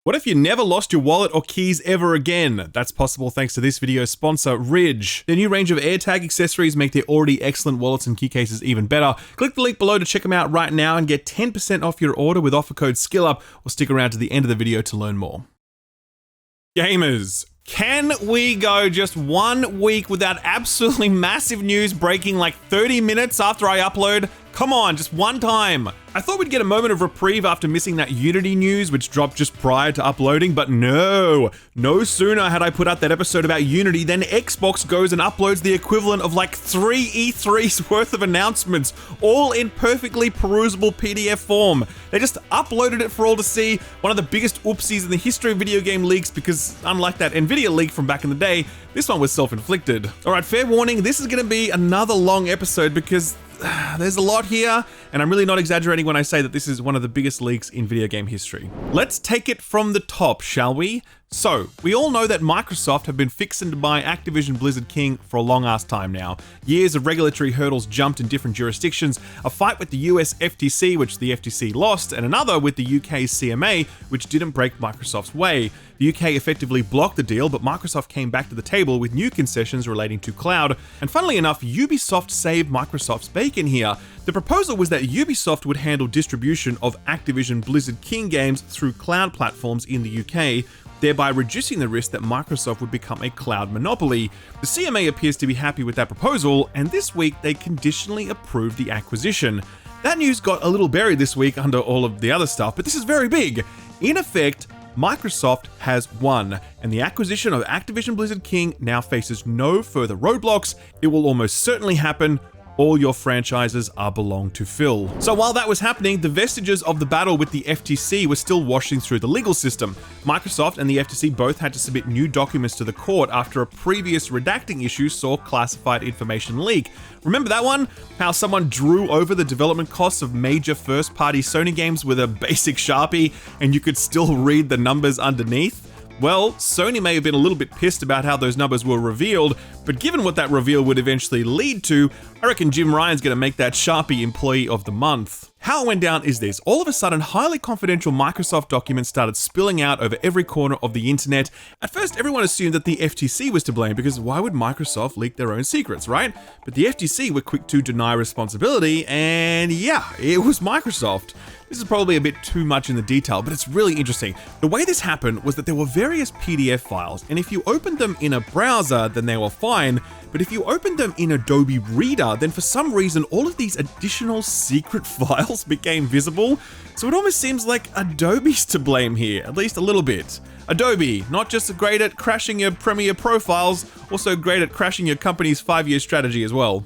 What if you never lost your wallet or keys ever again? That's possible thanks to this video's sponsor, Ridge. Their new range of AirTag accessories make their already excellent wallets and key cases even better. Click the link below to check them out right now and get 10% off your order with offer code SKILLUP, or stick around to the end of the video to learn more. Gamers, can we go just 1 week without absolutely massive news breaking like 30 minutes after I upload? Come on, just one time. I thought we'd get a moment of reprieve after missing that Unity news, which dropped just prior to uploading, but no. No sooner had I put out that episode about Unity than Xbox goes and uploads the equivalent of like 3 E3s worth of announcements, all in perfectly perusable PDF form. They just uploaded it for all to see, one of the biggest oopsies in the history of video game leaks, because unlike that Nvidia leak from back in the day, this one was self-inflicted. Alright, fair warning, this is going to be another long episode because there's a lot here, and I'm really not exaggerating when I say that this is one of the biggest leaks in video game history. Let's take it from the top, shall we? So, we all know that Microsoft have been fixing to buy Activision Blizzard King for a long ass time now. Years of regulatory hurdles jumped in different jurisdictions, a fight with the US FTC, which the FTC lost, and another with the UK CMA, which didn't break Microsoft's way. The UK effectively blocked the deal, but Microsoft came back to the table with new concessions relating to cloud, and funnily enough, Ubisoft saved Microsoft's bacon here. The proposal was that Ubisoft would handle distribution of Activision Blizzard King games through cloud platforms in the UK, thereby reducing the risk that Microsoft would become a cloud monopoly. The CMA appears to be happy with that proposal, and this week they conditionally approved the acquisition. That news got a little buried this week under all of the other stuff, but this is very big. In effect, Microsoft has won, and the acquisition of Activision Blizzard King now faces no further roadblocks. It will almost certainly happen. All your franchises are belong to Phil. So while that was happening, the vestiges of the battle with the FTC were still washing through the legal system. Microsoft and the FTC both had to submit new documents to the court after a previous redacting issue saw classified information leak. Remember that one? How someone drew over the development costs of major first-party Sony games with a basic Sharpie and you could still read the numbers underneath? Well, Sony may have been a little bit pissed about how those numbers were revealed, but given what that reveal would eventually lead to, I reckon Jim Ryan's gonna make that Sharpie Employee of the Month. How it went down is this. All of a sudden, highly confidential Microsoft documents started spilling out over every corner of the internet. At first, everyone assumed that the FTC was to blame because why would Microsoft leak their own secrets, right? But the FTC were quick to deny responsibility, and yeah, it was Microsoft. This is probably a bit too much in the detail, but it's really interesting. The way this happened was that there were various PDF files, and if you opened them in a browser, then they were fine. But if you opened them in Adobe Reader, then for some reason, all of these additional secret files became visible. So it almost seems like Adobe's to blame here, at least a little bit. Adobe, not just great at crashing your Premiere Pro files, also great at crashing your company's 5-year strategy as well.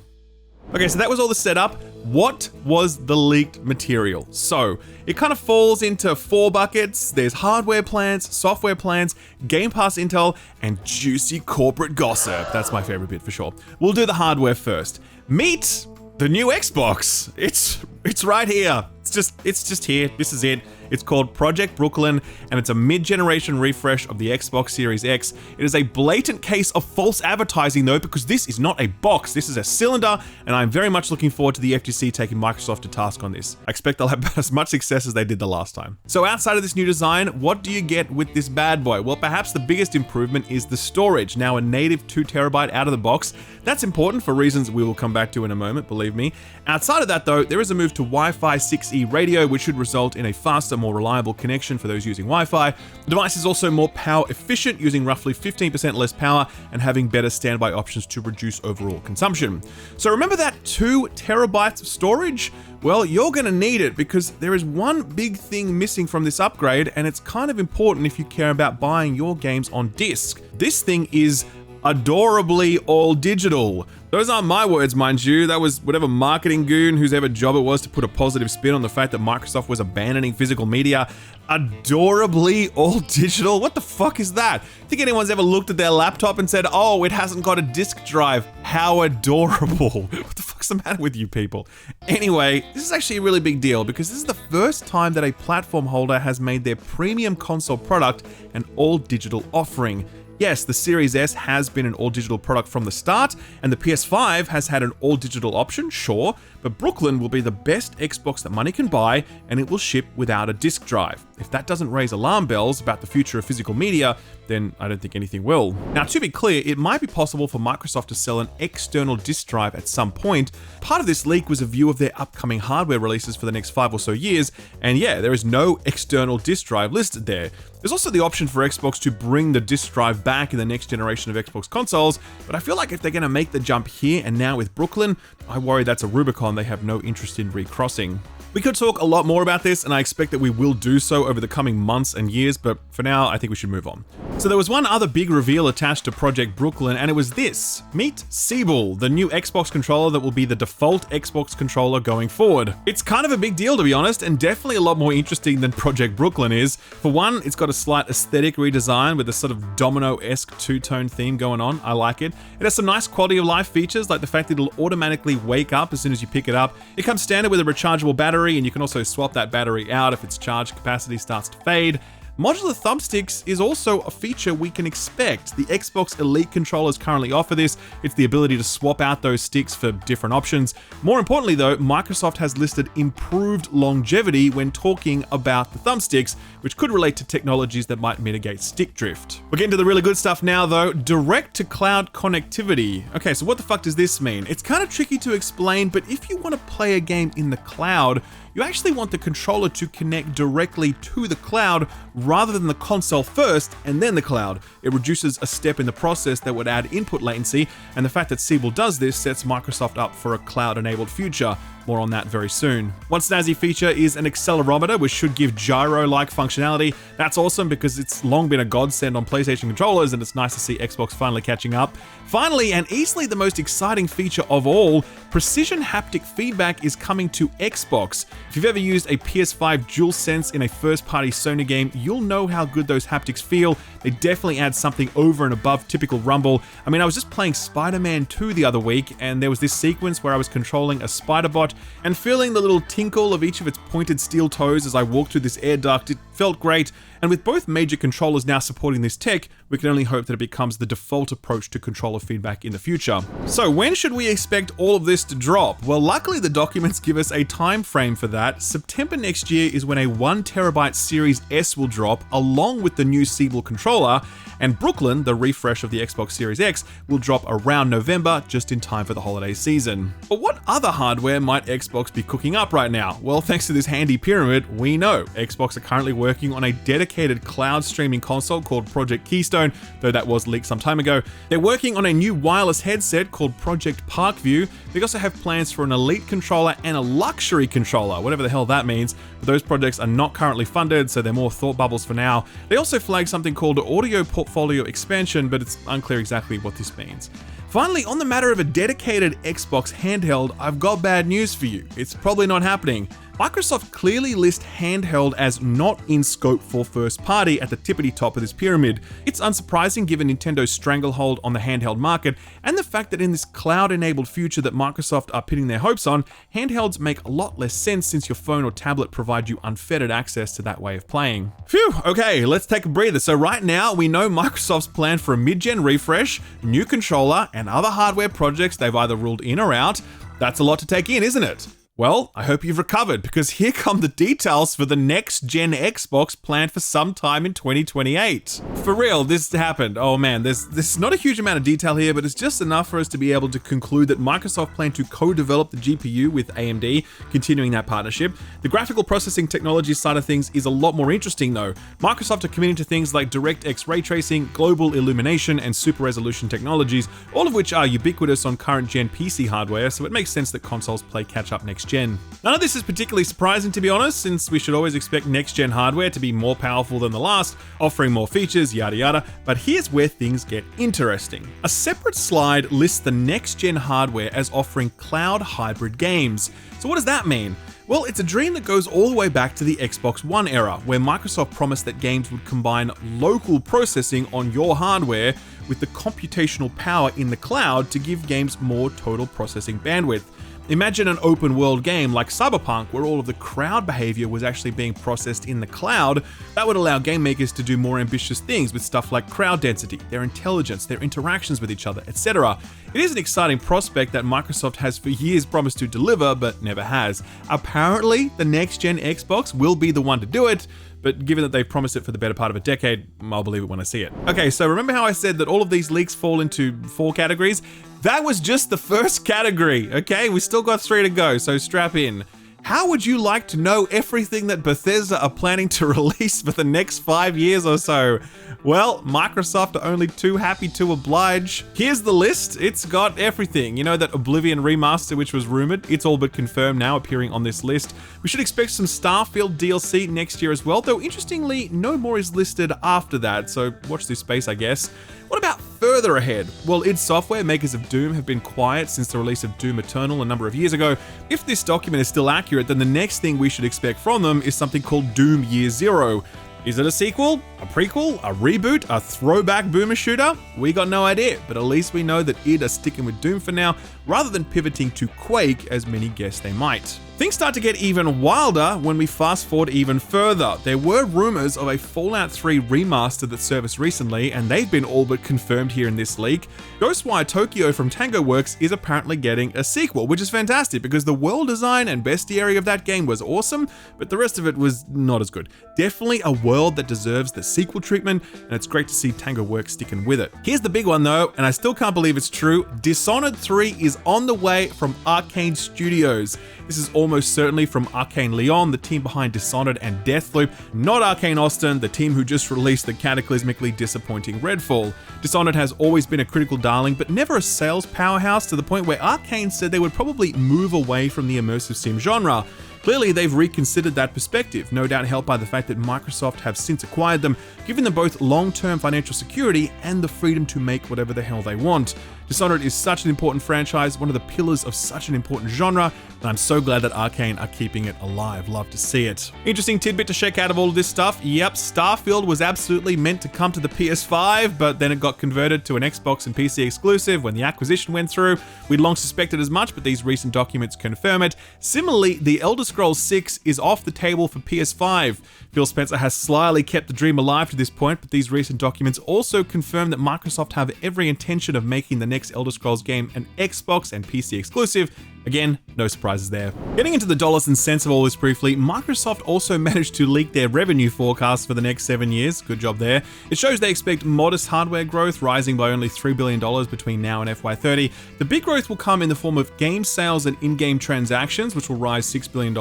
Okay, so that was all the setup. What was the leaked material? So, it kind of falls into 4 buckets. There's hardware plans, software plans, Game Pass intel, and juicy corporate gossip. That's my favorite bit for sure. We'll do the hardware first. Meet the new Xbox. It's right here. It's just here. This is it. It's called Project Brooklyn, and it's a mid-generation refresh of the Xbox Series X. It is a blatant case of false advertising though, because this is not a box, this is a cylinder, and I'm very much looking forward to the FTC taking Microsoft to task on this. I expect they'll have about as much success as they did the last time. So outside of this new design, what do you get with this bad boy? Well, perhaps the biggest improvement is the storage. Now a native 2TB out of the box. That's important for reasons we will come back to in a moment, believe me. Outside of that though, there is a move to Wi-Fi 6E radio, which should result in a faster, more reliable connection for those using Wi-Fi. The device is also more power efficient, using roughly 15% less power and having better standby options to reduce overall consumption. So remember that 2 terabytes of storage? Well, you're gonna need it because there is one big thing missing from this upgrade, and it's kind of important if you care about buying your games on disc. This thing is adorably all digital. Those aren't my words, mind you. That was whatever marketing goon whose ever job it was to put a positive spin on the fact that Microsoft was abandoning physical media. Adorably all digital? What the fuck is that? Think anyone's ever looked at their laptop and said, oh, it hasn't got a disk drive? How adorable. What the fuck's the matter with you people? Anyway, this is actually a really big deal because this is the first time that a platform holder has made their premium console product an all digital offering. Yes, the Series S has been an all-digital product from the start, and the PS5 has had an all-digital option, sure, but Brooklyn will be the best Xbox that money can buy, and it will ship without a disk drive. if that doesn't raise alarm bells about the future of physical media, then I don't think anything will. Now, to be clear, it might be possible for Microsoft to sell an external disk drive at some point. Part of this leak was a view of their upcoming hardware releases for the next 5 or so years, and yeah, there is no external disk drive listed there. There's also the option for Xbox to bring the disk drive back in the next generation of Xbox consoles, but I feel like if they're going to make the jump here and now with Brooklyn, I worry that's a Rubicon they have no interest in recrossing. We could talk a lot more about this, and I expect that we will do so over the coming months and years, but for now, I think we should move on. So there was one other big reveal attached to Project Brooklyn, and it was this. Meet Seeble, the new Xbox controller that will be the default Xbox controller going forward. It's kind of a big deal, to be honest, and definitely a lot more interesting than Project Brooklyn is. For one, it's got a slight aesthetic redesign with a sort of domino-esque two-tone theme going on. I like it. It has some nice quality of life features, like the fact that it'll automatically wake up as soon as you pick it up. It comes standard with a rechargeable battery, and you can also swap that battery out if its charge capacity starts to fade. Modular thumbsticks is also a feature we can expect. The Xbox Elite controllers currently offer this. It's the ability to swap out those sticks for different options. More importantly though, Microsoft has listed improved longevity when talking about the thumbsticks, which could relate to technologies that might mitigate stick drift. We're getting to the really good stuff now though, direct to cloud connectivity. Okay, so what the fuck does this mean? It's kind of tricky to explain, but if you want to play a game in the cloud, you actually want the controller to connect directly to the cloud rather than the console first and then the cloud. It reduces a step in the process that would add input latency, and the fact that Seeble does this sets Microsoft up for a cloud-enabled future. More on that very soon. One snazzy feature is an accelerometer, which should give gyro-like functionality. That's awesome because it's long been a godsend on PlayStation controllers, and it's nice to see Xbox finally catching up. Finally, and easily the most exciting feature of all, precision haptic feedback is coming to Xbox. If you've ever used a PS5 DualSense in a first-party Sony game, you'll know how good those haptics feel. They definitely add something over and above typical rumble. I mean, I was just playing Spider-Man 2 the other week, and there was this sequence where I was controlling a spider bot and feeling the little tinkle of each of its pointed steel toes as I walked through this air duct. It felt great, and with both major controllers now supporting this tech, we can only hope that it becomes the default approach to controller feedback in the future. So when should we expect all of this to drop? Well, luckily the documents give us a time frame for that. September next year is when a 1TB Series S will drop, along with the new Seeble controller, and Brooklyn, the refresh of the Xbox Series X, will drop around November, just in time for the holiday season. But what other hardware might Xbox be cooking up right now? Well, thanks to this handy pyramid, we know Xbox are currently working on a dedicated cloud streaming console called Project Keystone, though that was leaked some time ago. They're working on a new wireless headset called Project Parkview. They also have plans for an Elite controller and a luxury controller, whatever the hell that means. But those projects are not currently funded, so they're more thought bubbles for now. They also flagged something called Audio Portfolio Expansion, but it's unclear exactly what this means. Finally, on the matter of a dedicated Xbox handheld, I've got bad news for you. It's probably not happening. Microsoft clearly list handheld as not in scope for first party at the tippity top of this pyramid. It's unsurprising given Nintendo's stranglehold on the handheld market and the fact that in this cloud-enabled future that Microsoft are pinning their hopes on, handhelds make a lot less sense since your phone or tablet provide you unfettered access to that way of playing. Phew, okay, let's take a breather. So right now, we know Microsoft's plan for a mid-gen refresh, new controller, and other hardware projects they've either ruled in or out. That's a lot to take in, isn't it? Well, I hope you've recovered, because here come the details for the next-gen Xbox planned for sometime in 2028. For real, this happened. Oh man, there's not a huge amount of detail here, but it's just enough for us to be able to conclude that Microsoft plan to co-develop the GPU with AMD, continuing that partnership. The graphical processing technology side of things is a lot more interesting though. Microsoft are committing to things like DirectX ray tracing, global illumination, and super resolution technologies, all of which are ubiquitous on current-gen PC hardware, so it makes sense that consoles play catch-up next gen. None of this is particularly surprising, to be honest, since we should always expect next-gen hardware to be more powerful than the last, offering more features, yada yada, but here's where things get interesting. A separate slide lists the next-gen hardware as offering cloud hybrid games. So what does that mean? Well, it's a dream that goes all the way back to the Xbox One era, where Microsoft promised that games would combine local processing on your hardware with the computational power in the cloud to give games more total processing bandwidth. Imagine an open world game like Cyberpunk where all of the crowd behavior was actually being processed in the cloud. That would allow game makers to do more ambitious things with stuff like crowd density, their intelligence, their interactions with each other, etc. It is an exciting prospect that Microsoft has for years promised to deliver, but never has. Apparently, the next-gen Xbox will be the one to do it, but given that they've promised it for the better part of a decade, I'll believe it when I see it. Okay, so remember how I said that all of these leaks fall into 4 categories? That was just the first category, okay? We still got 3 to go, so strap in. How would you like to know everything that Bethesda are planning to release for the next 5 years or so? Well, Microsoft are only too happy to oblige. Here's the list. It's got everything. You know that Oblivion remaster which was rumored? It's all but confirmed now, appearing on this list. We should expect some Starfield DLC next year as well, though interestingly, no more is listed after that, so watch this space, I guess. What about further ahead? Well, id Software, makers of Doom, have been quiet since the release of Doom Eternal a number of years ago. If this document is still accurate, then the next thing we should expect from them is something called Doom Year Zero. Is it a sequel, a prequel, a reboot, a throwback boomer shooter? We got no idea, but at least we know that id are sticking with Doom for now, rather than pivoting to Quake as many guess they might. Things start to get even wilder when we fast forward even further. There were rumors of a Fallout 3 remaster that surfaced recently, and they've been all but confirmed here in this leak. Ghostwire Tokyo from Tango Works is apparently getting a sequel, which is fantastic because the world design and bestiary of that game was awesome, but the rest of it was not as good. Definitely a world that deserves the sequel treatment, and it's great to see Tango Works sticking with it. Here's the big one though, and I still can't believe it's true. Dishonored 3 is on the way from Arcane Studios. This is almost certainly from Arcane Lyon, the team behind Dishonored and Deathloop, not Arcane Austin, the team who just released the cataclysmically disappointing Redfall. Dishonored has always been a critical darling, but never a sales powerhouse, to the point where Arcane said they would probably move away from the immersive sim genre. Clearly, they've reconsidered that perspective, no doubt helped by the fact that Microsoft have since acquired them, giving them both long-term financial security and the freedom to make whatever the hell they want. Dishonored is such an important franchise, one of the pillars of such an important genre, and I'm so glad that Arcane are keeping it alive. Love to see it. Interesting tidbit to check out of all of this stuff. Yep, Starfield was absolutely meant to come to the PS5, but then it got converted to an Xbox and PC exclusive when the acquisition went through. We'd long suspected as much, but these recent documents confirm it. Similarly, The Elder Scrolls 6 is off the table for PS5. Phil Spencer has slyly kept the dream alive to this point, but these recent documents also confirm that Microsoft have every intention of making the next Elder Scrolls game an Xbox and PC exclusive. Again, no surprises there. Getting into the dollars and cents of all this briefly, Microsoft also managed to leak their revenue forecast for the next 7 years. Good job there. It shows they expect modest hardware growth, rising by only $3 billion between now and FY30. The big growth will come in the form of game sales and in-game transactions, which will rise $6 billion,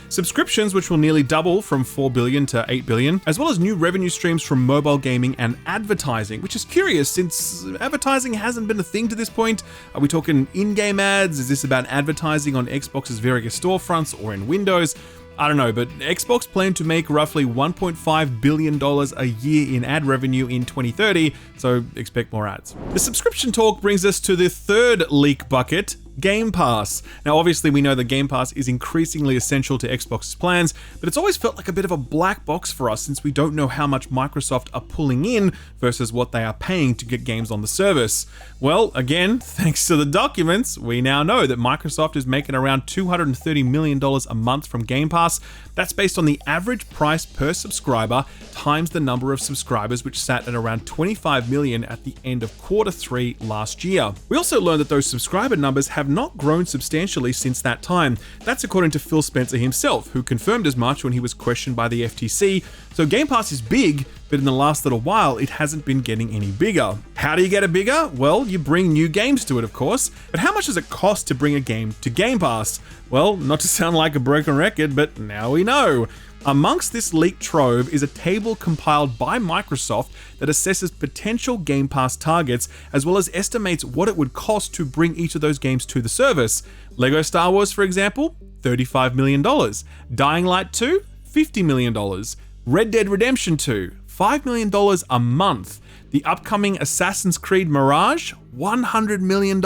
subscriptions, which will nearly double from $4 billion to $8 billion, as well as new revenue streams from mobile gaming and advertising, which is curious since advertising hasn't been a thing to this point. Are we talking in-game ads? Is this about advertising on Xbox's various storefronts or in Windows? I don't know, but Xbox plan to make roughly $1.5 billion a year in ad revenue in 2030, so expect more ads. The subscription talk brings us to the third leak bucket, Game Pass. Now, obviously, we know that Game Pass is increasingly essential to Xbox's plans, but it's always felt like a bit of a black box for us since we don't know how much Microsoft are pulling in versus what they are paying to get games on the service. Well, again, thanks to the documents, we now know that Microsoft is making around $230 million a month from Game Pass. That's based on the average price per subscriber times the number of subscribers, which sat at around 25 million at the end of Q3 last year. We also learned that those subscriber numbers have not grown substantially since that time. That's according to Phil Spencer himself, who confirmed as much when he was questioned by the FTC. So Game Pass is big, but in the last little while, it hasn't been getting any bigger. How do you get it bigger? Well, you bring new games to it, of course. But how much does it cost to bring a game to Game Pass? Well, not to sound like a broken record, but now we know. Amongst this leaked trove is a table compiled by Microsoft that assesses potential Game Pass targets, as well as estimates what it would cost to bring each of those games to the service. Lego Star Wars, for example, $35 million. Dying Light 2, $50 million. Red Dead Redemption 2, $5 million a month. The upcoming Assassin's Creed Mirage, $100 million.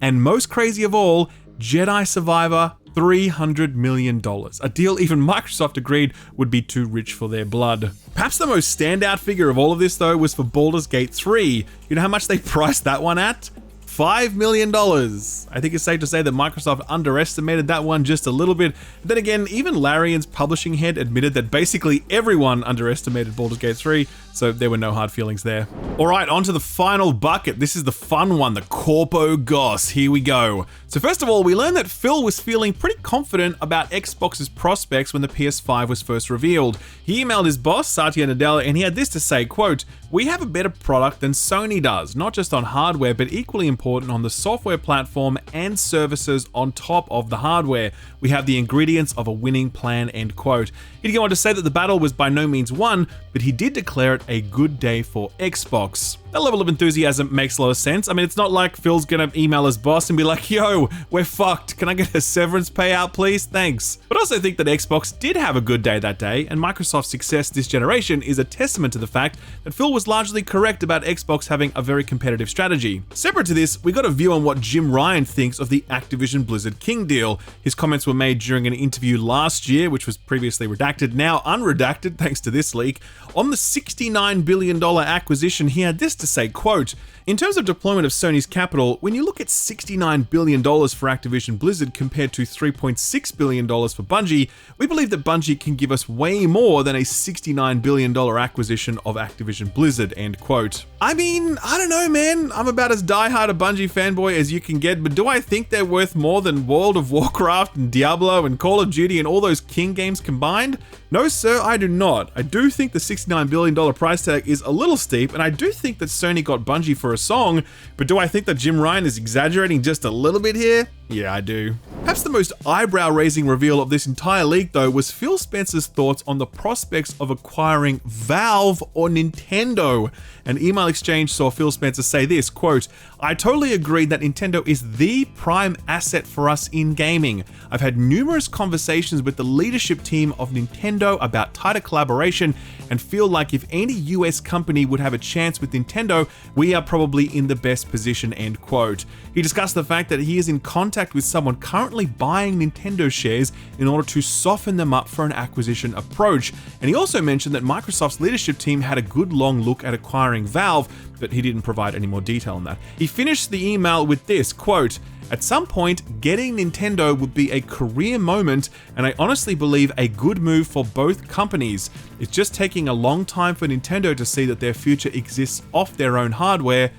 And most crazy of all, Jedi Survivor, $300 million. A deal even Microsoft agreed would be too rich for their blood. Perhaps the most standout figure of all of this, though, was for Baldur's Gate 3. You know how much they priced that one at? $5 million. I think it's safe to say that Microsoft underestimated that one just a little bit. But then again, even Larian's publishing head admitted that basically everyone underestimated Baldur's Gate 3, so there were no hard feelings there. All right, on to the final bucket. This is the fun one, the Corpo Goss. Here we go. So first of all, we learned that Phil was feeling pretty confident about Xbox's prospects when the PS5 was first revealed. He emailed his boss, Satya Nadella, and he had this to say, quote, "We have a better product than Sony does, not just on hardware, but equally important on the software platform and services on top of the hardware. We have the ingredients of a winning plan," end quote. He'd go on to say that the battle was by no means won, but he did declare it a good day for Xbox. That level of enthusiasm makes a lot of sense. I mean, it's not like Phil's gonna email his boss and be like, "Yo, we're fucked. Can I get a severance payout, please? Thanks." But I also think that Xbox did have a good day that day, and Microsoft's success this generation is a testament to the fact that Phil was largely correct about Xbox having a very competitive strategy. Separate to this, we got a view on what Jim Ryan thinks of the Activision Blizzard King deal. His comments were made during an interview last year, which was previously redacted, now unredacted thanks to this leak. On the $69 billion acquisition, he had this to say, quote, "In terms of deployment of Sony's capital, when you look at $69 billion for Activision Blizzard compared to $3.6 billion for Bungie, we believe that Bungie can give us way more than a $69 billion acquisition of Activision Blizzard," end quote. I mean, I don't know, man. I'm about as diehard a Bungie fanboy as you can get, but do I think they're worth more than World of Warcraft and Diablo and Call of Duty and all those King games combined? No, sir, I do not. I do think the $69 billion price tag is a little steep, and I do think that Sony got Bungie for a song, but do I think that Jim Ryan is exaggerating just a little bit here? Yeah, I do. Perhaps the most eyebrow-raising reveal of this entire leak, though, was Phil Spencer's thoughts on the prospects of acquiring Valve or Nintendo. An email exchange saw Phil Spencer say this, quote, "I totally agree that Nintendo is the prime asset for us in gaming. I've had numerous conversations with the leadership team of Nintendo about tighter collaboration and feel like if any US company would have a chance with Nintendo, we are probably in the best position," end quote. He discussed the fact that he is in contact with someone currently buying Nintendo shares in order to soften them up for an acquisition approach. And he also mentioned that Microsoft's leadership team had a good long look at acquiring Valve, but he didn't provide any more detail on that. He finished the email with this, quote, "At some point, getting Nintendo would be a career moment, and I honestly believe a good move for both companies. It's just taking a long time for Nintendo to see that their future exists off their own hardware.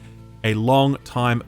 A long time ...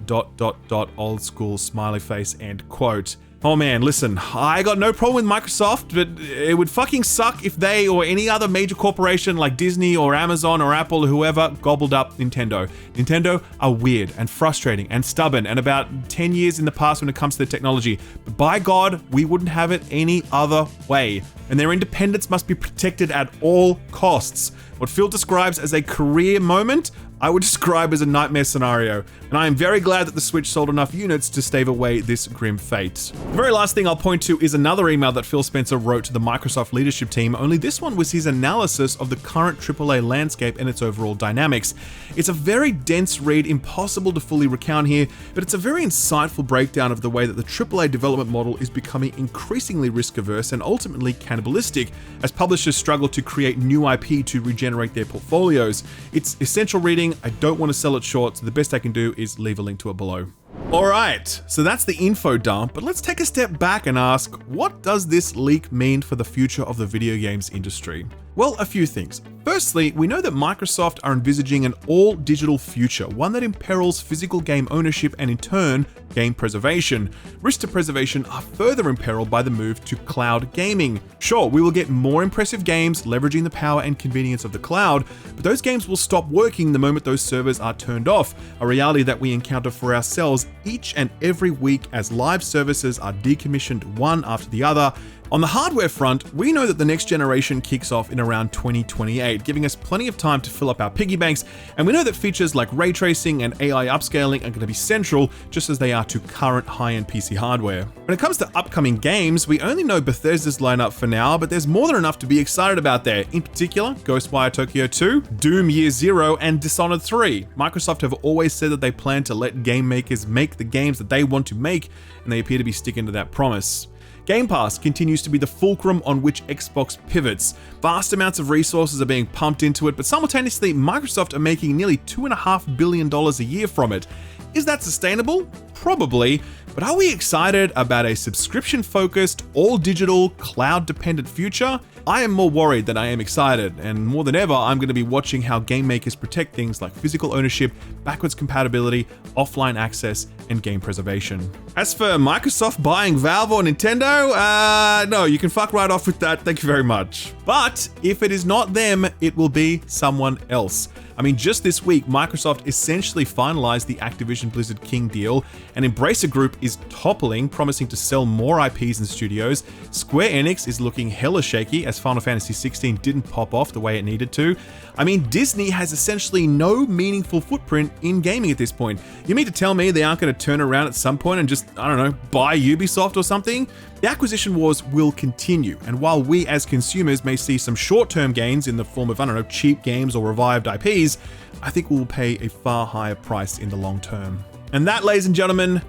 old school smiley face," end quote. Oh man, listen, I got no problem with Microsoft, but it would fucking suck if they or any other major corporation like Disney or Amazon or Apple or whoever gobbled up Nintendo. Nintendo are weird and frustrating and stubborn and about 10 years in the past when it comes to their technology. But by God, we wouldn't have it any other way. And their independence must be protected at all costs. What Phil describes as a career moment, I would describe as a nightmare scenario, and I am very glad that the Switch sold enough units to stave away this grim fate. The very last thing I'll point to is another email that Phil Spencer wrote to the Microsoft leadership team, only this one was his analysis of the current AAA landscape and its overall dynamics. It's a very dense read, impossible to fully recount here, but it's a very insightful breakdown of the way that the AAA development model is becoming increasingly risk-averse and ultimately cannibalistic as publishers struggle to create new IP to regenerate their portfolios. It's essential reading. I don't want to sell it short, so the best I can do is leave a link to it below. Alright, so that's the info dump, but let's take a step back and ask, what does this leak mean for the future of the video games industry? Well, a few things. Firstly, we know that Microsoft are envisaging an all-digital future, one that imperils physical game ownership and in turn, game preservation. Risks to preservation are further imperiled by the move to cloud gaming. Sure, we will get more impressive games leveraging the power and convenience of the cloud, but those games will stop working the moment those servers are turned off, a reality that we encounter for ourselves each and every week as live services are decommissioned one after the other. On the hardware front, we know that the next generation kicks off in around 2028, giving us plenty of time to fill up our piggy banks, and we know that features like ray tracing and AI upscaling are going to be central, just as they are to current high-end PC hardware. When it comes to upcoming games, we only know Bethesda's lineup for now, but there's more than enough to be excited about there. In particular, Ghostwire Tokyo 2, Doom Year Zero, and Dishonored 3. Microsoft have always said that they plan to let game makers make the games that they want to make, and they appear to be sticking to that promise. Game Pass continues to be the fulcrum on which Xbox pivots. Vast amounts of resources are being pumped into it, but simultaneously, Microsoft are making nearly $2.5 billion a year from it. Is that sustainable? Probably, but are we excited about a subscription-focused, all-digital, cloud-dependent future? I am more worried than I am excited, and more than ever, I'm going to be watching how game makers protect things like physical ownership, backwards compatibility, offline access, and game preservation. As for Microsoft buying Valve or Nintendo, no, you can fuck right off with that, thank you very much. But if it is not them, it will be someone else. I mean, just this week, Microsoft essentially finalized the Activision Blizzard King deal, and Embracer Group is toppling, promising to sell more IPs and studios. Square Enix is looking hella shaky as Final Fantasy XVI didn't pop off the way it needed to. I mean, Disney has essentially no meaningful footprint in gaming at this point. You mean to tell me they aren't going to turn around at some point and just, I don't know, buy Ubisoft or something? The acquisition wars will continue, and while we as consumers may see some short-term gains in the form of, I don't know, cheap games or revived IPs, I think we'll pay a far higher price in the long term. And that, ladies and gentlemen,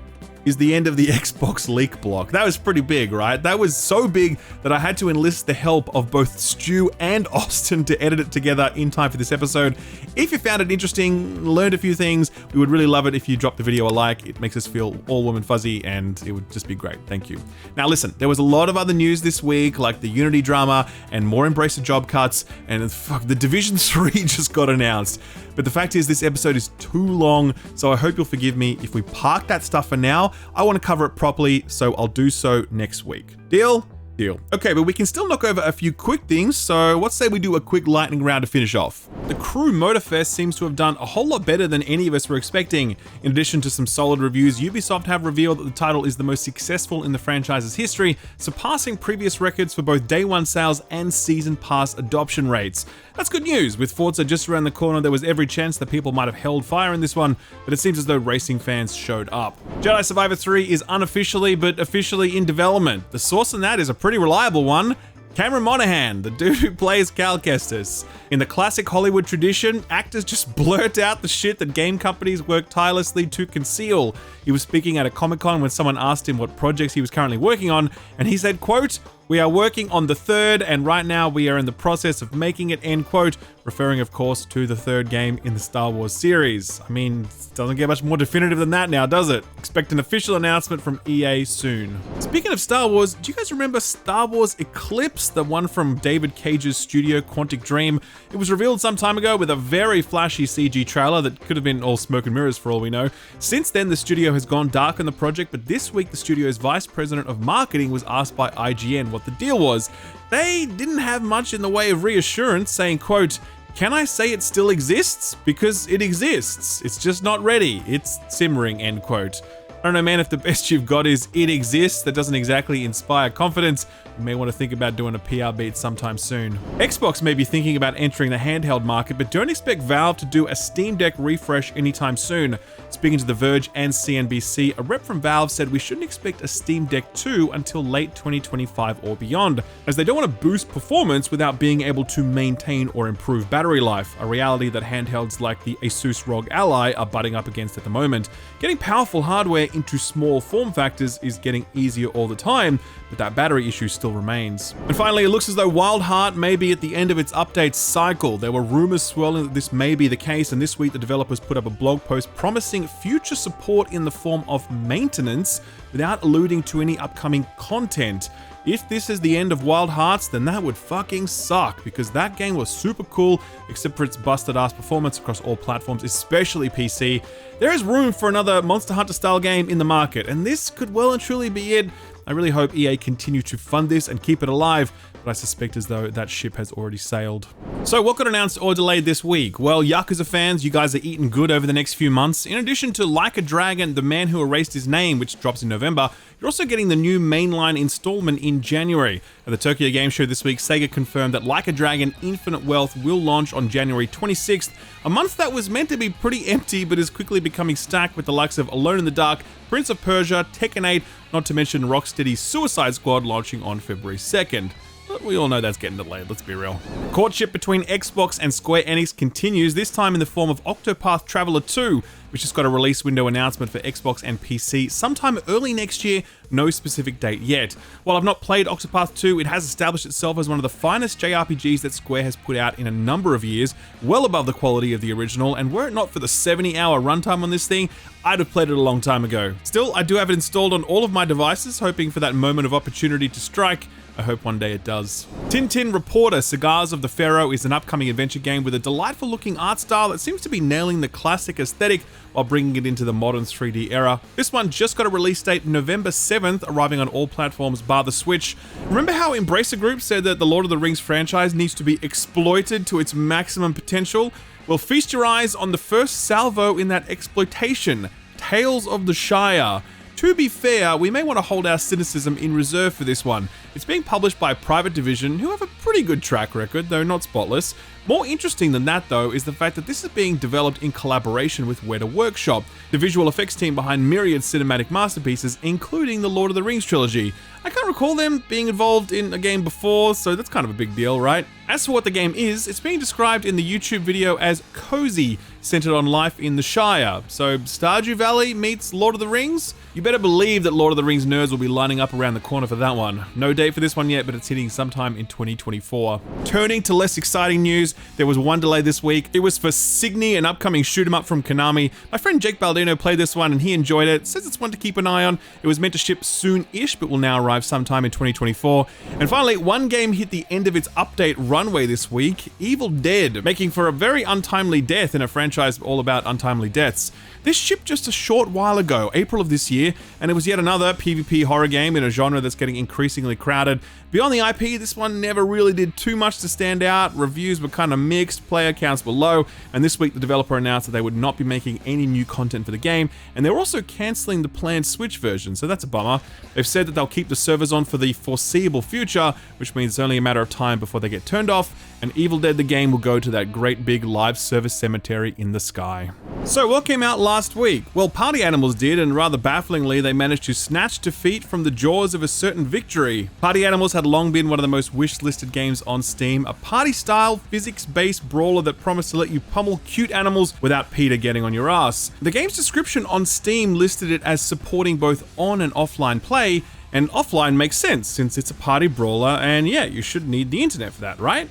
is the end of the Xbox leak block. That was pretty big, right? That was so big that I had to enlist the help of both Stu and Austin to edit it together in time for this episode. If you found it interesting, learned a few things, we would really love it if you dropped the video a like. It makes us feel all warm and fuzzy, and it would just be great. Thank you. Now listen, there was a lot of other news this week, like the Unity drama and more Embracer job cuts, and fuck, the Division 3 just got announced. But the fact is, this episode is too long, so I hope you'll forgive me if we park that stuff for now. I want to cover it properly, so I'll do so next week. Deal? Deal. Okay, but we can still knock over a few quick things, so let's say we do a quick lightning round to finish off. The Crew Motorfest seems to have done a whole lot better than any of us were expecting. In addition to some solid reviews, Ubisoft have revealed that the title is the most successful in the franchise's history, surpassing previous records for both day one sales and season pass adoption rates. That's good news. With Forza just around the corner, there was every chance that people might have held fire in this one, but it seems as though racing fans showed up. Jedi Survivor 3 is unofficially but officially in development. The source on that is a pretty reliable one. Cameron Monaghan, the dude who plays Cal Kestis. In the classic Hollywood tradition, actors just blurt out the shit that game companies work tirelessly to conceal. He was speaking at a Comic-Con when someone asked him what projects he was currently working on, and he said, quote, "We are working on the third, and right now we are in the process of making it," end quote, referring of course to the third game in the Star Wars series. I mean, it doesn't get much more definitive than that now, does it? Expect an official announcement from EA soon. Speaking of Star Wars, do you guys remember Star Wars Eclipse, the one from David Cage's studio Quantic Dream? It was revealed some time ago with a very flashy CG trailer that could have been all smoke and mirrors for all we know. Since then, the studio has gone dark on the project, but this week the studio's vice president of marketing was asked by IGN what the deal was. They didn't have much in the way of reassurance, saying, quote, "Can I say it still exists? Because it exists. It's just not ready. It's simmering," end quote. I don't know, man, if the best you've got is "it exists," that doesn't exactly inspire confidence. You may want to think about doing a PR beat sometime soon. Xbox may be thinking about entering the handheld market, but don't expect Valve to do a Steam Deck refresh anytime soon. Speaking to The Verge and CNBC, a rep from Valve said we shouldn't expect a Steam Deck 2 until late 2025 or beyond, as they don't want to boost performance without being able to maintain or improve battery life, a reality that handhelds like the Asus ROG Ally are butting up against at the moment. Getting powerful hardware into small form factors is getting easier all the time, but that battery issue still remains. And finally, it looks as though Wild Heart may be at the end of its update cycle. There were rumors swirling that this may be the case, and this week the developers put up a blog post promising future support in the form of maintenance without alluding to any upcoming content. If this is the end of Wild Hearts, then that would fucking suck, because that game was super cool, except for its busted ass performance across all platforms, especially PC. There is room for another Monster Hunter style game in the market, and this could well and truly be it. I really hope EA continue to fund this and keep it alive, but I suspect as though that ship has already sailed. So what got announced or delayed this week? Well, Yakuza fans, you guys are eating good over the next few months. In addition to Like a Dragon, The Man Who Erased His Name, which drops in November, you're also getting the new mainline installment in January. At the Tokyo Game Show this week, Sega confirmed that Like a Dragon Infinite Wealth will launch on January 26th, a month that was meant to be pretty empty but is quickly becoming stacked with the likes of Alone in the Dark, Prince of Persia, Tekken 8, not to mention Rocksteady's Suicide Squad launching on February 2nd. but we all know that's getting delayed, let's be real. Courtship between Xbox and Square Enix continues, this time in the form of Octopath Traveler 2, which has got a release window announcement for Xbox and PC sometime early next year, no specific date yet. While I've not played Octopath 2, it has established itself as one of the finest JRPGs that Square has put out in a number of years, well above the quality of the original, and were it not for the 70-hour runtime on this thing, I'd have played it a long time ago. Still, I do have it installed on all of my devices, hoping for that moment of opportunity to strike. I hope one day it does. Tintin Reporter Cigars of the Pharaoh is an upcoming adventure game with a delightful looking art style that seems to be nailing the classic aesthetic while bringing it into the modern 3D era. This one just got a release date November 7th, arriving on all platforms bar the Switch. Remember how Embracer Group said that the Lord of the Rings franchise needs to be exploited to its maximum potential? Well, feast your eyes on the first salvo in that exploitation, Tales of the Shire. To be fair, we may want to hold our cynicism in reserve for this one. It's being published by Private Division, who have a pretty good track record, though not spotless. More interesting than that, though, is the fact that this is being developed in collaboration with Weta Workshop, the visual effects team behind myriad cinematic masterpieces, including the Lord of the Rings trilogy. I can't recall them being involved in a game before, so that's kind of a big deal, right? As for what the game is, it's being described in the YouTube video as cozy, centered on life in the Shire. So, Stardew Valley meets Lord of the Rings? You better believe that Lord of the Rings nerds will be lining up around the corner for that one. No date for this one yet, but it's hitting sometime in 2024. Turning to less exciting news, there was one delay this week. It was for Signy, an upcoming shoot 'em up from Konami. My friend Jake Baldino played this one and he enjoyed it. Says it's one to keep an eye on. It was meant to ship soon-ish, but will now arrive sometime in 2024. And finally, one game hit the end of its update runway this week, Evil Dead, making for a very untimely death in a franchise all about untimely deaths. This shipped just a short while ago, April of this year, and it was yet another PvP horror game in a genre that's getting increasingly crowded. Beyond the IP, this one never really did too much to stand out. Reviews were kind of mixed, player counts were low, and this week the developer announced that they would not be making any new content for the game, and they were also cancelling the planned Switch version, so that's a bummer. They've said that they'll keep the servers on for the foreseeable future, which means it's only a matter of time before they get turned off, and Evil Dead the game will go to that great big live service cemetery in the sky. So what came out last week? Well, Party Animals did, and rather bafflingly, they managed to snatch defeat from the jaws of a certain victory. Party Animals had long been one of the most wish-listed games on Steam, a party-style, physics-based brawler that promised to let you pummel cute animals without PETA getting on your ass. The game's description on Steam listed it as supporting both on and offline play, and offline makes sense since it's a party brawler, and yeah, you should need the internet for that, right?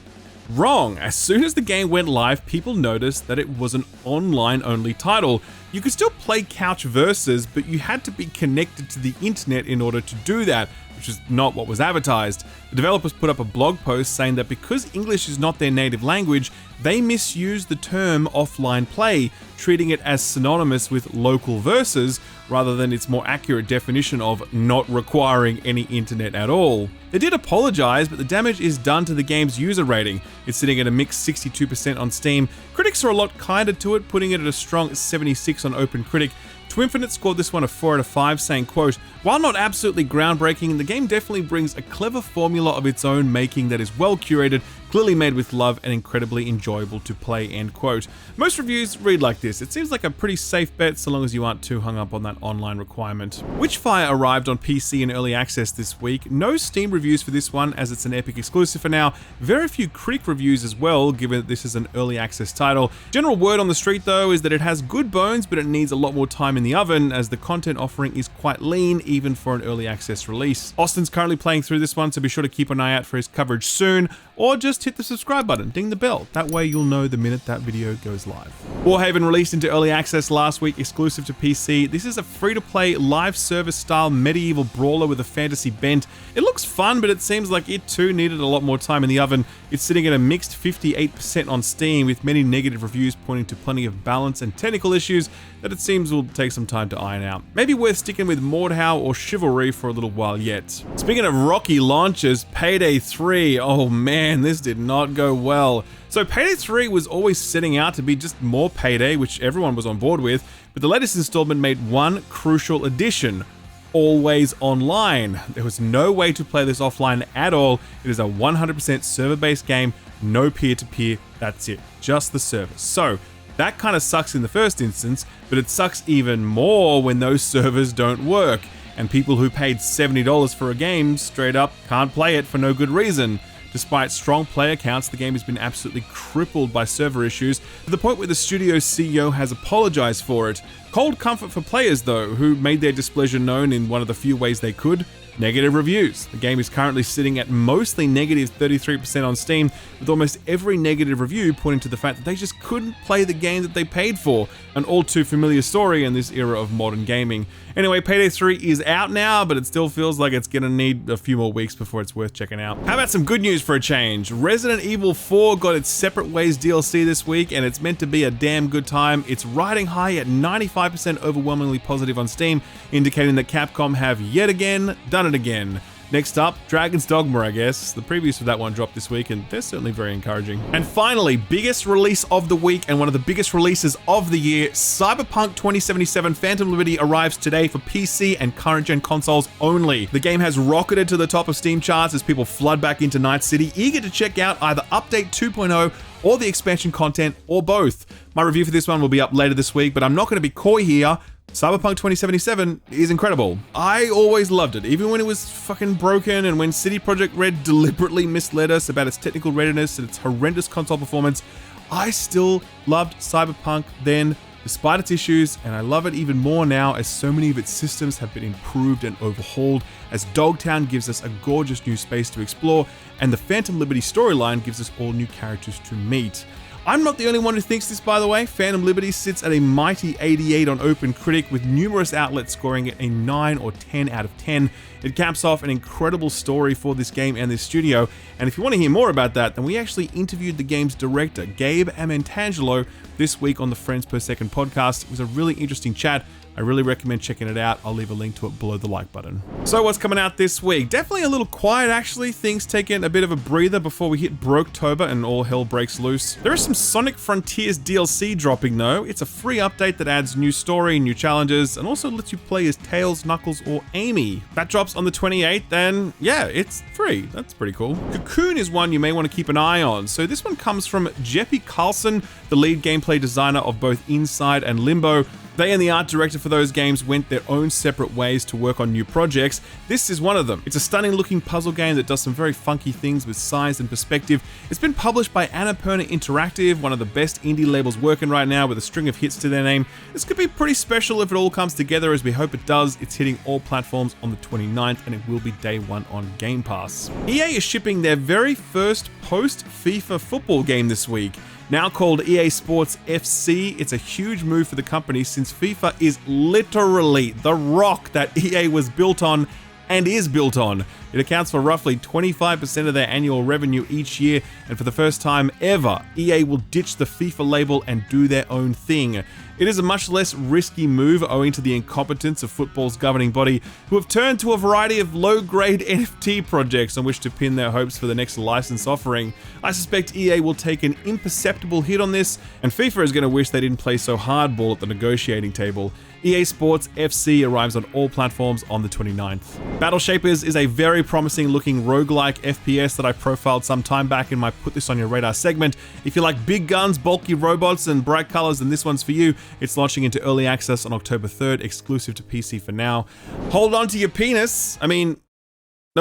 Wrong. As soon as the game went live, people noticed that it was an online-only title. You could still play Couch Versus, but you had to be connected to the internet in order to do that, which is not what was advertised. The developers put up a blog post saying that because English is not their native language, they misused the term offline play, treating it as synonymous with local versus, rather than its more accurate definition of not requiring any internet at all. They did apologize, but the damage is done to the game's user rating. It's sitting at a mixed 62% on Steam. Critics are a lot kinder to it, putting it at a strong 76 on OpenCritic. Twinfinite scored this one a 4 out of 5, saying, quote, "While not absolutely groundbreaking, the game definitely brings a clever formula of its own making that is well curated, clearly made with love, and incredibly enjoyable to play," end quote. Most reviews read like this. It seems like a pretty safe bet so long as you aren't too hung up on that online requirement. Witchfire arrived on PC in early access this week. No Steam reviews for this one as it's an Epic exclusive for now. Very few critic reviews as well, given that this is an early access title. General word on the street though is that it has good bones, but it needs a lot more time in the oven as the content offering is quite lean even for an early access release. Austin's currently playing through this one, so be sure to keep an eye out for his coverage soon, or just hit the subscribe button, ding the bell. That way you'll know the minute that video goes live. Warhaven released into early access last week, exclusive to PC. This is a free-to-play live service style medieval brawler with a fantasy bent. It looks fun, but it seems like it too needed a lot more time in the oven. It's sitting at a mixed 58% on Steam, with many negative reviews pointing to plenty of balance and technical issues that it seems will take some time to iron out. Maybe worth sticking with Mordhau or Chivalry for a little while yet. Speaking of rocky launches, Payday 3. Oh man, this did not go well. So Payday 3 was always setting out to be just more Payday, which everyone was on board with, but the latest installment made one crucial addition: always online. There was no way to play this offline at all. It is a 100% server-based game, no peer-to-peer, that's it, just the server. So that kind of sucks in the first instance, but it sucks even more when those servers don't work, and people who paid $70 for a game straight up can't play it for no good reason. Despite strong player counts, the game has been absolutely crippled by server issues, to the point where the studio's CEO has apologized for it. Cold comfort for players though, who made their displeasure known in one of the few ways they could: negative reviews. The game is currently sitting at mostly negative 33% on Steam, with almost every negative review pointing to the fact that they just couldn't play the game that they paid for. An all too familiar story in this era of modern gaming. Anyway, Payday 3 is out now, but it still feels like it's gonna need a few more weeks before it's worth checking out. How about some good news for a change? Resident Evil 4 got its Separate Ways DLC this week, and it's meant to be a damn good time. It's riding high at 95% overwhelmingly positive on Steam, indicating that Capcom have yet again done it again. Next up, Dragon's Dogma, I guess. The previews for that one dropped this week, and they're certainly very encouraging. And finally, biggest release of the week and one of the biggest releases of the year, Cyberpunk 2077 Phantom Liberty arrives today for PC and current-gen consoles only. The game has rocketed to the top of Steam charts as people flood back into Night City, eager to check out either Update 2.0 or the expansion content, or both. My review for this one will be up later this week, but I'm not going to be coy here. Cyberpunk 2077 is incredible. I always loved it, even when it was fucking broken and when CD Projekt Red deliberately misled us about its technical readiness and its horrendous console performance. I still loved Cyberpunk then, despite its issues, and I love it even more now as so many of its systems have been improved and overhauled, as Dogtown gives us a gorgeous new space to explore, and the Phantom Liberty storyline gives us all new characters to meet. I'm not the only one who thinks this, by the way. Phantom Liberty sits at a mighty 88 on OpenCritic, with numerous outlets scoring it a 9 or 10 out of 10. It caps off an incredible story for this game and this studio, and if you want to hear more about that, then we actually interviewed the game's director, Gabe Amantangelo, this week on the Friends Per Second podcast. It was a really interesting chat. I really recommend checking it out. I'll leave a link to it below the like button. So what's coming out this week? Definitely a little quiet, actually. Things taking a bit of a breather before we hit Broketober and all hell breaks loose. There is some Sonic Frontiers DLC dropping though. It's a free update that adds new story, new challenges, and also lets you play as Tails, Knuckles, or Amy. That drops on the 28th, and yeah, it's free. That's pretty cool. Cocoon is one you may want to keep an eye on. So this one comes from Jeppy Carlson, the lead gameplay designer of both Inside and Limbo. They and the art director for those games went their own separate ways to work on new projects. This is one of them. It's a stunning looking puzzle game that does some very funky things with size and perspective. It's been published by Annapurna Interactive, one of the best indie labels working right now, with a string of hits to their name. This could be pretty special if it all comes together, as we hope it does. It's hitting all platforms on the 29th, and it will be day one on Game Pass. EA is shipping their very first post-FIFA football game this week. Now called EA Sports FC, it's a huge move for the company since FIFA is literally the rock that EA was built on and is built on. It accounts for roughly 25% of their annual revenue each year, and for the first time ever, EA will ditch the FIFA label and do their own thing. It is a much less risky move owing to the incompetence of football's governing body, who have turned to a variety of low-grade NFT projects on which to pin their hopes for the next license offering. I suspect EA will take an imperceptible hit on this, and FIFA is going to wish they didn't play so hardball at the negotiating table. EA Sports FC arrives on all platforms on the 29th. Battle Shapers is a very promising looking roguelike FPS that I profiled some time back in my Put This On Your Radar segment. If you like big guns, bulky robots, and bright colors, then this one's for you. It's launching into early access on October 3rd, exclusive to PC for now. Hold on to your penis. No,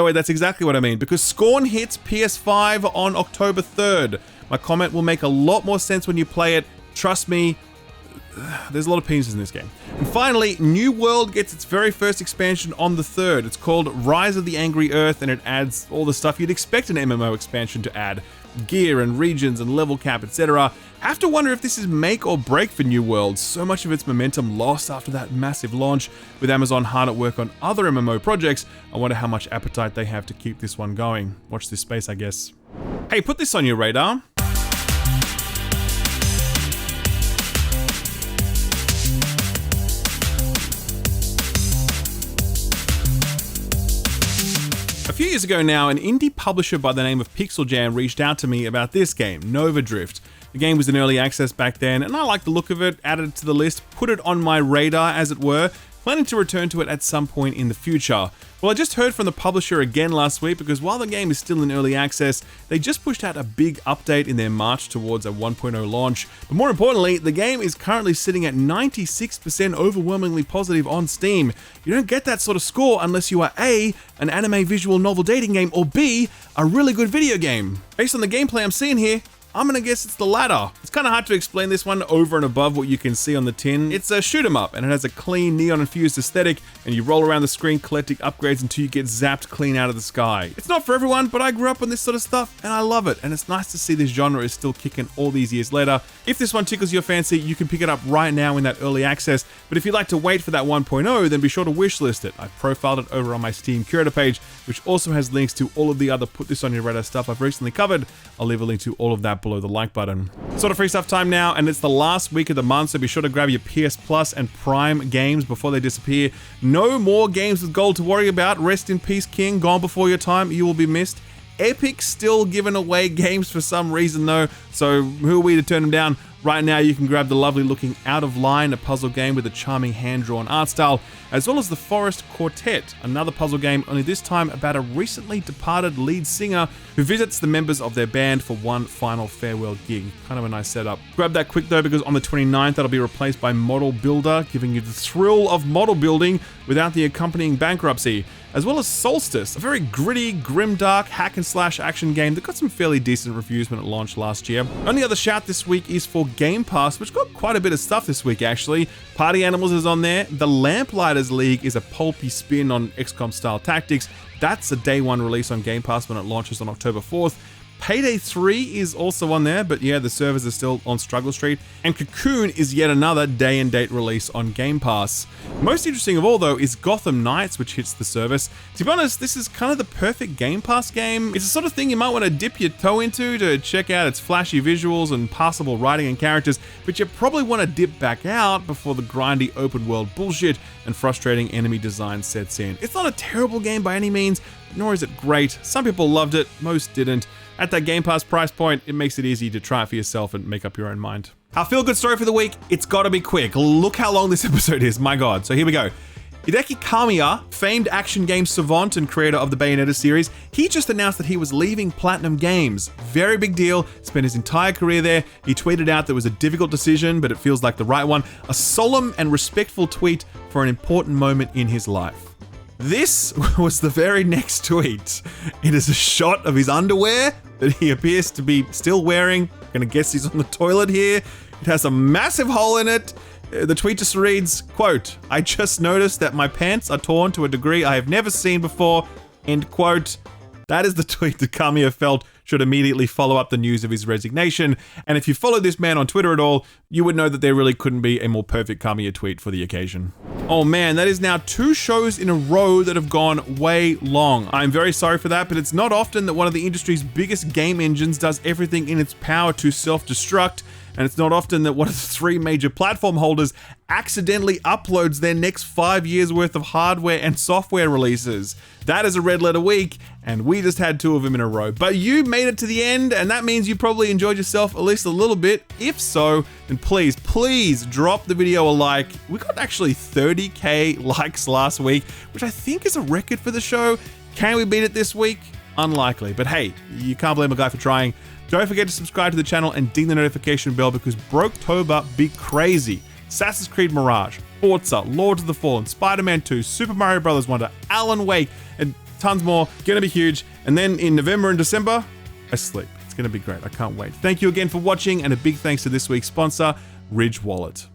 wait, that's exactly what I mean, because Scorn hits PS5 on October 3rd. My comment will make a lot more sense when you play it. Trust me, there's a lot of penises in this game. And finally, New World gets its very first expansion on the 3rd. It's called Rise of the Angry Earth, and it adds all the stuff you'd expect an MMO expansion to add. Gear and regions and level cap, etc. Have to wonder if this is make or break for New World. So much of its momentum lost after that massive launch. With Amazon hard at work on other MMO projects, I wonder how much appetite they have to keep this one going. Watch this space, I guess. Hey, put this on your radar. A few years ago now, an indie publisher by the name of Pixel Jam reached out to me about this game, Nova Drift. The game was in early access back then, and I liked the look of it, added it to the list, put it on my radar as it were, planning to return to it at some point in the future. Well, I just heard from the publisher again last week because while the game is still in early access, they just pushed out a big update in their march towards a 1.0 launch. But more importantly, the game is currently sitting at 96% overwhelmingly positive on Steam. You don't get that sort of score unless you are A, an anime visual novel dating game, or B, a really good video game. Based on the gameplay I'm seeing here, I'm gonna guess it's the latter. It's kind of hard to explain this one over and above what you can see on the tin. It's a shoot 'em up and it has a clean neon-infused aesthetic, and you roll around the screen collecting upgrades until you get zapped clean out of the sky. It's not for everyone, but I grew up on this sort of stuff and I love it, and it's nice to see this genre is still kicking all these years later. If this one tickles your fancy, you can pick it up right now in that early access, but if you'd like to wait for that 1.0, then be sure to wishlist it. I've profiled it over on my Steam Curator page, which also has links to all of the other put this on your radar stuff I've recently covered. I'll leave a link to all of that below the like button. Sort of free stuff time now, and it's the last week of the month, so be sure to grab your PS Plus and Prime games before they disappear. No more games with gold to worry about. Rest in peace, King. Gone before your time. You will be missed. Epic's still giving away games for some reason though, so who are we to turn them down? Right now you can grab the lovely looking Out of Line, a puzzle game with a charming hand-drawn art style, as well as the Forest Quartet, another puzzle game, only this time about a recently departed lead singer who visits the members of their band for one final farewell gig. Kind of a nice setup. Grab that quick though, because on the 29th that'll be replaced by Model Builder, giving you the thrill of model building without the accompanying bankruptcy, as well as Solstice, a very gritty, grimdark hack-and-slash action game that got some fairly decent reviews when it launched last year. Only other shout this week is for Game Pass, which got quite a bit of stuff this week actually. Party Animals is on there. The Lamplighters League is a pulpy spin on XCOM style tactics. That's a day one release on Game Pass when it launches on October 4th. Payday 3 is also on there, but yeah, the servers are still on Struggle Street. And Cocoon is yet another day and date release on Game Pass. Most interesting of all though is Gotham Knights, which hits the service. To be honest, this is kind of the perfect Game Pass game. It's the sort of thing you might want to dip your toe into to check out its flashy visuals and passable writing and characters, but you probably want to dip back out before the grindy open world bullshit and frustrating enemy design sets in. It's not a terrible game by any means, nor is it great. Some people loved it, most didn't. At that Game Pass price point, it makes it easy to try it for yourself and make up your own mind. Our feel-good story for the week, it's gotta be quick. Look how long this episode is, my god. So here we go. Hideki Kamiya, famed action game savant and creator of the Bayonetta series, he just announced that he was leaving Platinum Games. Very big deal, spent his entire career there. He tweeted out that it was a difficult decision, but it feels like the right one. A solemn and respectful tweet for an important moment in his life. This was the very next tweet. It is a shot of his underwear that he appears to be still wearing. I'm gonna guess he's on the toilet here. It has a massive hole in it. The tweet just reads, quote, "I just noticed that my pants are torn to a degree I have never seen before," end quote. That is the tweet that Kamiya felt should immediately follow up the news of his resignation. And if you follow this man on Twitter at all, you would know that there really couldn't be a more perfect Kamiya tweet for the occasion. Oh man, that is now 2 shows in a row that have gone way long. I'm very sorry for that, but it's not often that one of the industry's biggest game engines does everything in its power to self-destruct. And it's not often that one of the 3 major platform holders accidentally uploads their next 5 years worth of hardware and software releases. That is a red letter week, and we just had 2 of them in a row. But you made it to the end, and that means you probably enjoyed yourself at least a little bit. If so, then please drop the video a like. We got actually 30k likes last week, which I think is a record for the show. Can we beat it this week? Unlikely, but hey, you can't blame a guy for trying. Don't forget to subscribe to the channel and ding the notification bell because Broketober be crazy. Assassin's Creed Mirage, Forza, Lords of the Fallen, Spider-Man 2, Super Mario Bros. Wonder, Alan Wake, and tons more. Gonna be huge. And then in November and December, I sleep. It's gonna be great. I can't wait. Thank you again for watching, and a big thanks to this week's sponsor, Ridge Wallet.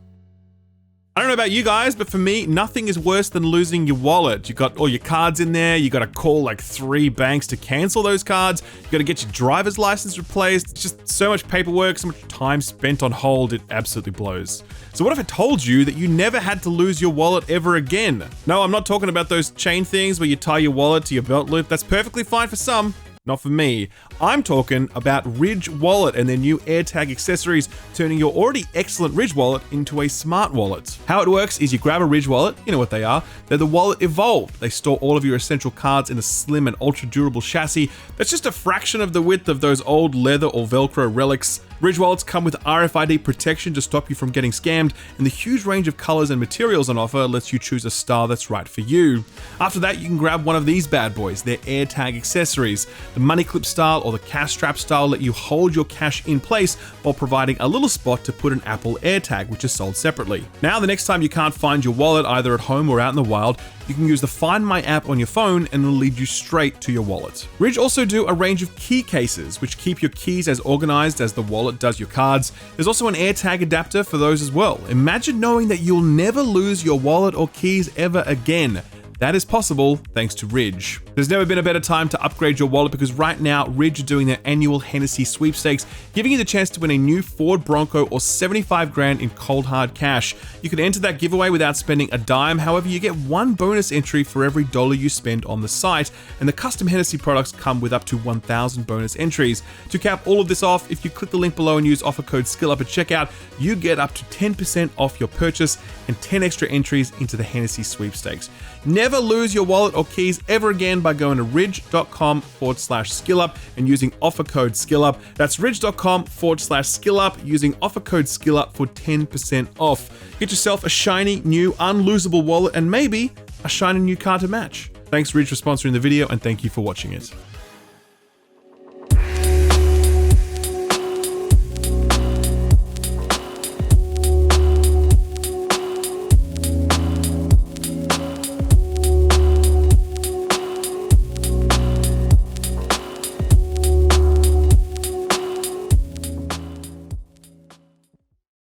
I don't know about you guys, but for me, nothing is worse than losing your wallet. You got all your cards in there, you gotta call like 3 banks to cancel those cards, you gotta get your driver's license replaced. It's just so much paperwork, so much time spent on hold, it absolutely blows. So what if I told you that you never had to lose your wallet ever again? No, I'm not talking about those chain things where you tie your wallet to your belt loop. That's perfectly fine for some. Not for me. I'm talking about Ridge Wallet and their new AirTag accessories, turning your already excellent Ridge Wallet into a smart wallet. How it works is you grab a Ridge Wallet, you know what they are, they're the wallet evolved. They store all of your essential cards in a slim and ultra durable chassis that's just a fraction of the width of those old leather or Velcro relics. Ridge wallets come with RFID protection to stop you from getting scammed, and the huge range of colors and materials on offer lets you choose a style that's right for you. After that, you can grab one of these bad boys, their AirTag accessories. The money clip style or the cash strap style let you hold your cash in place while providing a little spot to put an Apple AirTag, which is sold separately. Now, the next time you can't find your wallet either at home or out in the wild, you can use the Find My app on your phone and it'll lead you straight to your wallet. Ridge also do a range of key cases, which keep your keys as organized as the wallet does your cards. There's also an AirTag adapter for those as well. Imagine knowing that you'll never lose your wallet or keys ever again. That is possible thanks to Ridge. There's never been a better time to upgrade your wallet because right now, Ridge are doing their annual Hennessy sweepstakes, giving you the chance to win a new Ford Bronco or 75 grand in cold hard cash. You can enter that giveaway without spending a dime. However, you get one bonus entry for every $1 you spend on the site, and the custom Hennessy products come with up to 1,000 bonus entries. To cap all of this off, if you click the link below and use offer code SKILLUP at checkout, you get up to 10% off your purchase and 10 extra entries into the Hennessy sweepstakes. Never lose your wallet or keys ever again by going to ridge.com/skillup and using offer code SKILLUP. That's ridge.com/skillup using offer code SKILLUP for 10% off. Get yourself a shiny, new, unlosable wallet and maybe a shiny new car to match. Thanks Ridge for sponsoring the video and thank you for watching it.